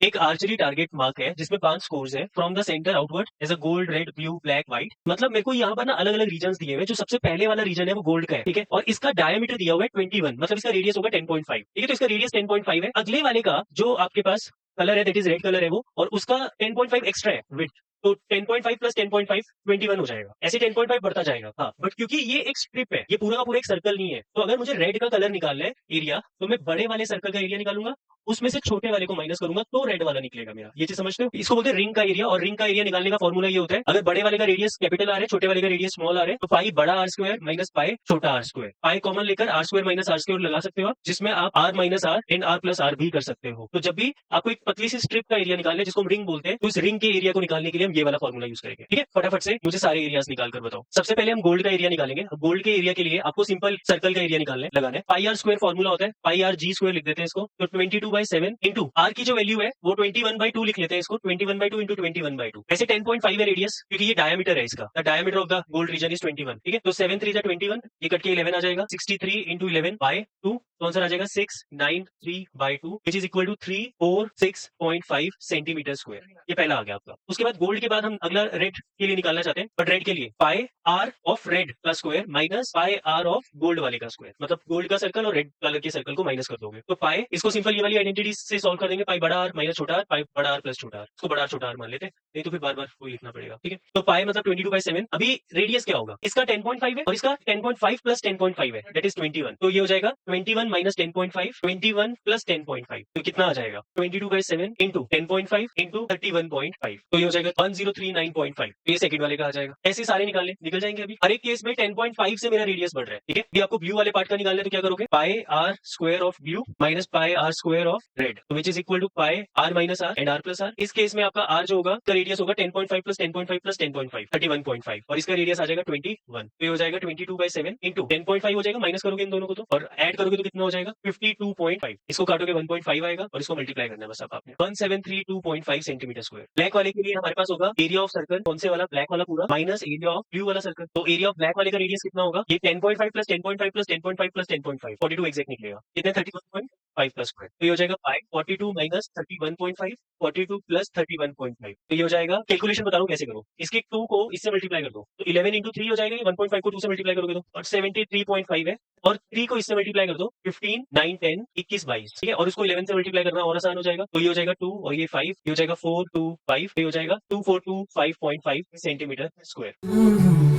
एक archery target mark है जिसमें 5 स्कोर्स है from the centre outward as a gold, red, blue, black, white. मतलब मेरे को यहाँ पर ना अलग-अलग रीजन्स दिए हुए हैं। जो सबसे पहले वाला रीजन है वो गोल्ड का है, ठीक है? और इसका डायमीटर दिया हुआ है 21, मतलब इसका रेडियस होगा 10.5, ठीक है? तो इसका रेडियस 10.5 है। अगले वाले का जो आपके पास कलर है दैट इज रेड कलर है वो, और उसका 10.5 एक्स्ट्रा है विड्थ। तो 10.5 प्लस 10.5 21 हो जाएगा। ऐसे 10.5 बढ़ता जाएगा। हाँ, बट क्योंकि ये एक स्ट्रिप है, ये पूरा का पूरा एक सर्कल नहीं है, तो अगर मुझे रेड का कलर निकालना है एरिया, तो मैं बड़े वाले सर्कल का एरिया निकालूंगा, उसमें से छोटे वाले को माइनस करूंगा तो रेड वाला निकलेगा मेरा। ये चीज समझते हो? इसको बोलते हैं रिंग का एरिया, और रिंग का एरिया निकालने का फॉर्मूला ये होता है, अगर बड़े वाले का रेडियस कैपिटल आर है, छोटे वाले का रेडियस स्मॉल आर है, तो पाई बड़ा आर स्क्वायर माइनस पाई छोटा आर स्क्वायर। पाई कॉमन लेकर r square minus r square लगा सकते हो आप, जिसमें आप r minus are and are plus r भी कर सकते हो। तो जब भी आपको एक पतली सी स्ट्रिप का एरिया निकालना है जिसको हम रिंग बोलते हैं, तो इस रिंग के एरिया को निकालने के लिए हम ये वाला फॉर्मूला यूज करेंगे। ठीक है, फटाफट से मुझे सारे एरियाज निकाल कर बताओ। सबसे पहले हम गोल्ड का एरिया निकालेंगे। गोल्ड के एरिया के लिए आपको सिंपल सर्कल का एरिया निकालना है, लगाना है। पाई आर स्क्वायर फॉर्मूला होता है, पाई आर जी स्क्वायर लिख देते हैं इसको, तो 22/7 इंटू आर की जो वैल्यू है वो 21/2 लिख लेते हैं इसको, 21/2 इंटू 21/2। ऐसे 10.5 है रेडियस, क्योंकि ये डायमीटर है इसका। The diameter of the gold reason is 21, ठीक है? तो 7 3 21, ये कट के 11 आ जाएगा। 63 इंटू 11/2, तो आंसर आ जाएगा 693/2, which is equal to 346.5 centimetre square. ये पहला आ गया आपका। उसके बाद गोल्ड के बाद हम अगला रेड के लिए निकालना चाहते हैं, बट रेड के लिए पाई आर ऑफ रेड का square minus pi r of gold वाले का स्क्वायर, मतलब गोल्ड का सर्कल और रेड कलर के सर्कल को माइनस कर दोगे। तो पाई, इसको सिंपल ये वाली आइडेंटिटी से सॉल्व कर देंगे, पाई बड़ा आर माइनस छोटा आर, पाई बड़ा आर प्लस छोटा आर। इसको बड़ा आर छोटा आर मान लेते हैं, नहीं तो फिर बार बार कोई लिखना पड़ेगा, ठीक है? तो पाई मतलब 22/7। अभी रेडियस क्या होगा? इसका 10.5 है और इसका 10.5 प्लस 10.5 है, दैट इज 21। तो ये हो जाएगा 21 माइनस 10.5, 21 प्लस 10.5, तो कितना आ जाएगा? 22/7 इंटू 10.5 इंटू 31.5, तो ये हो जाएगा 1039.5। तो ये सेकंड वाले का आ जाएगा। ऐसे सारे निकालने निकल जाएंगे। अभी हर एक केस में 10.5 से मेरा रेडियस बढ़ रहा है, ठीक है? अभी आपको ब्लू वाले पार्ट का निकालना है, तो क्या करोगे? Pi R square of blue minus pi R square of red, which is equal to pi R minus are and are plus R. इस केस में आपका आर जो होगा, इसका रेडियस होगा 10.5 प्लस 10.5 प्लस 10.5, 31.5, और इसका रेडियस आ जाएगा 21। तो ये हो जाएगा 22/7 इंटू 10.5 हो जाएगा, माइनस करोगे इन दोनों को तो, और ऐड करोगे तो कितना हो जाएगा? 52.5। इसको काटोगे 1.5 आएगा, और इसको मल्टीप्लाई करना है बस अब आपने। 1732.5 सेंटीमीटर स्क्वायर। ब्लैक वाले के लिए हमारे पास होगा एरिया ऑफ सर्कल, कौन से वाला? ब्लैक वाला पूरा, माइनस एरिया ऑफ ब्लू वाला सर्कल। तो एरिया ऑफ ब्लैक वाले का रेडियस कितना होगा? ये 10.5 प्लस 10.5 प्लस 10.5 प्लस 10.5, 42 एग्जैक्ट निकलेगा। कितने? 31.5 प्लस स्क्वायर। तो ये हो जाएगा पाई 42 माइनस 31.5, 42 प्लस 31.5। तो ये हो जाएगा, कैलकुलेशन बता रहा हूँ कैसे करो। इसके 2 को इससे मल्टीप्लाई कर दो, तो 11 इंटू 3 हो जाएगा। 1.5 को 2 से मल्टीप्लाई करोगे तो, और 73.5 है, और 3 को इससे मल्टीप्लाई कर दो, 15 9 10 21 22, ठीक है? और उसको 11 से मल्टीप्लाई करना और आसान हो जाएगा, तो ये हो जाएगा 2 और ये 5, ये हो जाएगा 4 2 5, ये हो जाएगा 2425.5 सेंटीमीटर स्क्वायर।